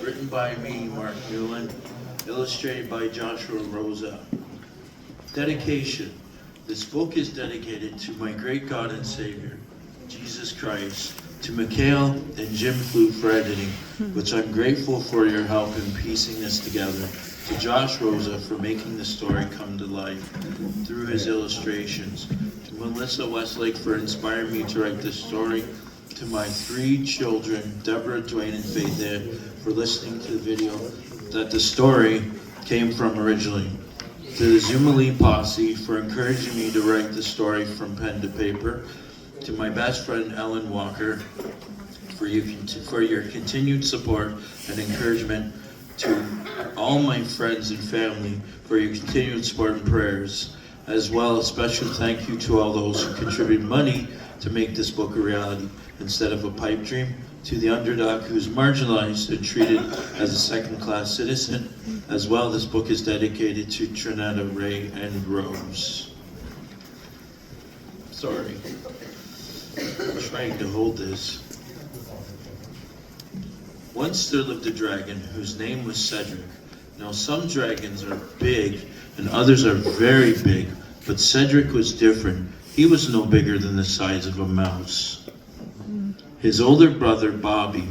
Written by me, Mark Niewland. Illustrated by Joshua Rosa. Dedication. This book is dedicated to my great God and Savior, Jesus Christ, to Mikhail and Jim Flute for editing, which I'm grateful for your help in piecing this together, to Josh Rosa for making the story come to life through his illustrations, to Melissa Westlake for inspiring me to write this story, to my 3 children, Deborah, Dwayne, and Faith Ed, for listening to the video that the story came from originally, to the Zumalee Posse for encouraging me to write the story from pen to paper, to my best friend Ellen Walker for your continued support and encouragement, to all my friends and family for your continued support and prayers, as well as special thank you to all those who contributed money to make this book a reality instead of a pipe dream, to the underdog who's marginalized and treated as a second-class citizen. As well, this book is dedicated to Trinetta, Ray, and Rose. Sorry. I'm trying to hold this. Once there lived a dragon whose name was Cedric. Now some dragons are big and others are very big, but Cedric was different. He was no bigger than the size of a mouse. His older brother Bobby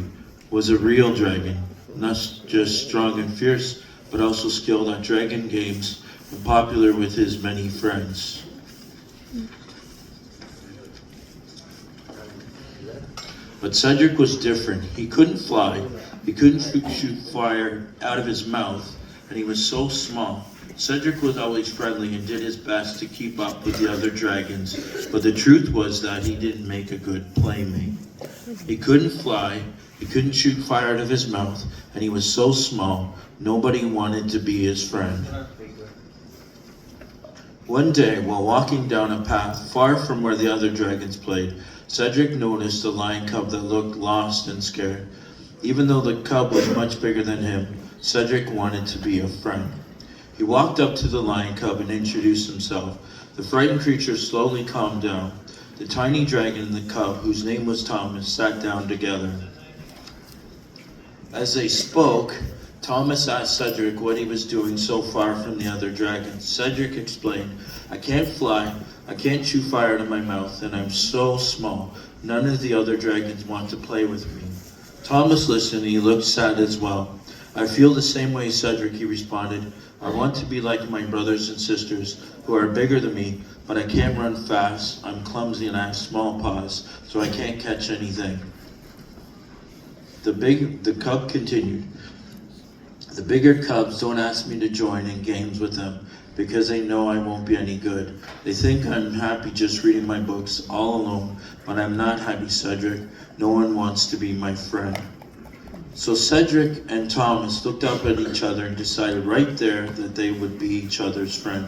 was a real dragon, not just strong and fierce, but also skilled at dragon games and popular with his many friends. But Cedric was different. He couldn't fly, he couldn't shoot fire out of his mouth, and he was so small. Cedric was always friendly and did his best to keep up with the other dragons, but the truth was that he didn't make a good playmate. He couldn't fly, he couldn't shoot fire out of his mouth, and he was so small, nobody wanted to be his friend. One day, while walking down a path far from where the other dragons played, Cedric noticed a lion cub that looked lost and scared. Even though the cub was much bigger than him, Cedric wanted to be a friend. He walked up to the lion cub and introduced himself. The frightened creature slowly calmed down. The tiny dragon and the cub, whose name was Thomas, sat down together. As they spoke, Thomas asked Cedric what he was doing so far from the other dragons. Cedric explained, "I can't fly, I can't shoot fire out of my mouth, and I'm so small. None of the other dragons want to play with me." Thomas listened and he looked sad as well. "I feel the same way, Cedric," he responded. "I want to be like my brothers and sisters who are bigger than me, but I can't run fast, I'm clumsy and I have small paws, so I can't catch anything." The cub continued, "The bigger cubs don't ask me to join in games with them because they know I won't be any good. They think I'm happy just reading my books all alone, but I'm not happy, Cedric. No one wants to be my friend." So Cedric and Thomas looked up at each other and decided right there that they would be each other's friend.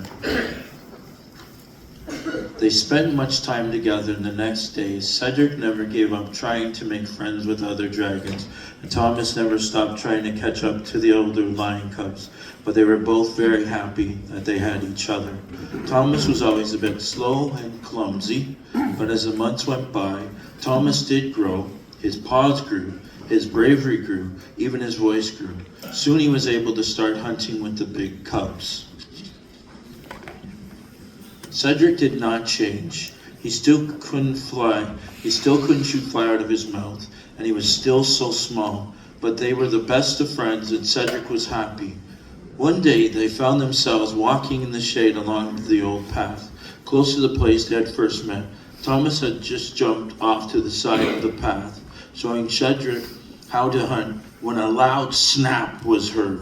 They spent much time together, and the next day, Cedric never gave up trying to make friends with other dragons, and Thomas never stopped trying to catch up to the older lion cubs, but they were both very happy that they had each other. Thomas was always a bit slow and clumsy, but as the months went by, Thomas did grow. His paws grew, his bravery grew, even his voice grew. Soon he was able to start hunting with the big cubs. Cedric did not change. He still couldn't fly, he still couldn't shoot fire out of his mouth, and he was still so small, but they were the best of friends and Cedric was happy. One day they found themselves walking in the shade along the old path, close to the place they had first met. Thomas had just jumped off to the side of the path, showing Cedric how to hunt, when a loud snap was heard.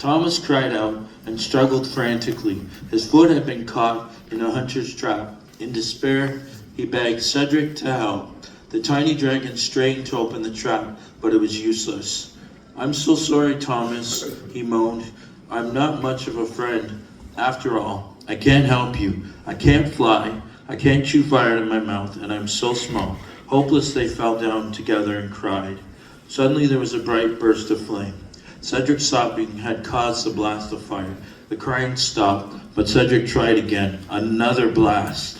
Thomas cried out and struggled frantically. His foot had been caught in a hunter's trap. In despair, he begged Cedric to help. The tiny dragon strained to open the trap, but it was useless. "I'm so sorry, Thomas," he moaned. "I'm not much of a friend. After all, I can't help you. I can't fly, I can't chew fire out of my mouth, and I'm so small." Hopeless, they fell down together and cried. Suddenly there was a bright burst of flame. Cedric's sobbing had caused the blast of fire. The crying stopped, but Cedric tried again. Another blast.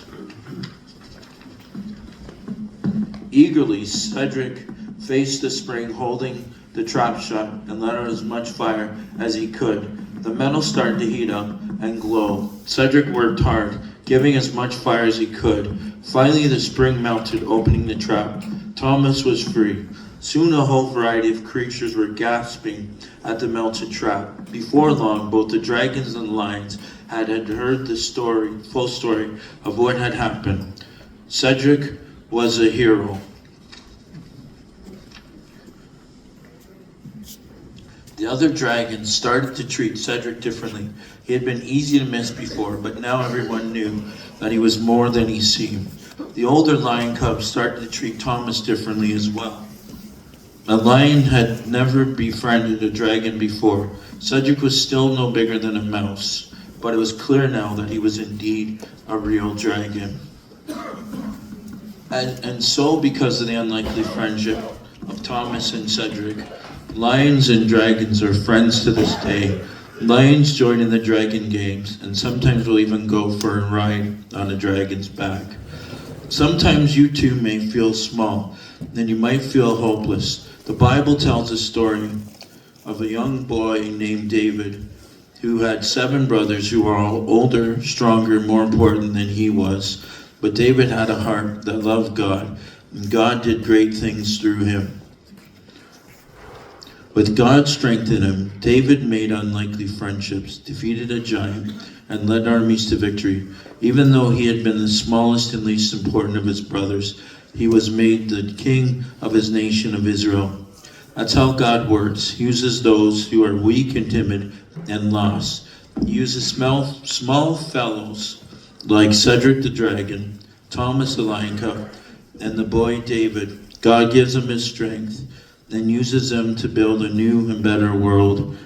Eagerly, Cedric faced the spring holding the trap shut and let out as much fire as he could. The metal started to heat up and glow. Cedric worked hard, giving as much fire as he could. Finally, the spring melted, opening the trap. Thomas was free. Soon a whole variety of creatures were gasping at the melted trap. Before long, both the dragons and lions had heard the full story of what had happened. Cedric was a hero. The other dragons started to treat Cedric differently. He had been easy to miss before, but now everyone knew that he was more than he seemed. The older lion cubs started to treat Thomas differently as well. A lion had never befriended a dragon before. Cedric was still no bigger than a mouse, but it was clear now that he was indeed a real dragon. And so, because of the unlikely friendship of Thomas and Cedric, lions and dragons are friends to this day. Lions join in the dragon games, and sometimes will even go for a ride on a dragon's back. Sometimes you too may feel small, and you might feel hopeless. The Bible tells a story of a young boy named David who had 7 brothers who were all older, stronger, more important than he was. But David had a heart that loved God, and God did great things through him. With God's strength in him, David made unlikely friendships, defeated a giant, and led armies to victory. Even though he had been the smallest and least important of his brothers, he was made the king of his nation of Israel. That's how God works. He uses those who are weak and timid and lost. He uses small fellows like Cedric the dragon, Thomas the lion cub, and the boy David. God gives them his strength and uses them to build a new and better world.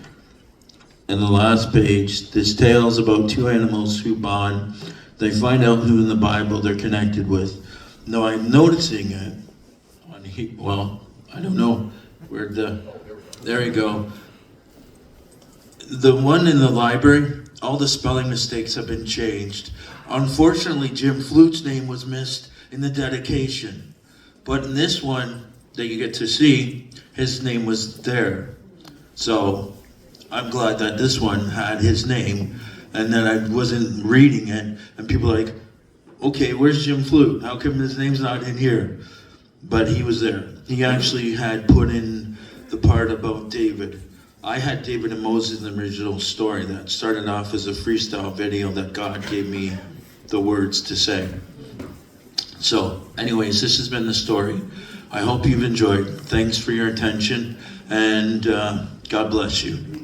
And the last page, this tale is about 2 animals who bond. They find out who in the Bible they're connected with. Now I'm noticing it on here, well, I don't know where there we go. The one in the library, all the spelling mistakes have been changed. Unfortunately, Jim Flute's name was missed in the dedication. But in this one that you get to see, his name was there. So I'm glad that this one had his name and that I wasn't reading it and people are like, okay, where's Jim Flute? How come his name's not in here? But he was there. He actually had put in the part about David. I had David and Moses in the original story that started off as a freestyle video that God gave me the words to say. So, anyways, this has been the story. I hope you've enjoyed. Thanks for your attention, and God bless you.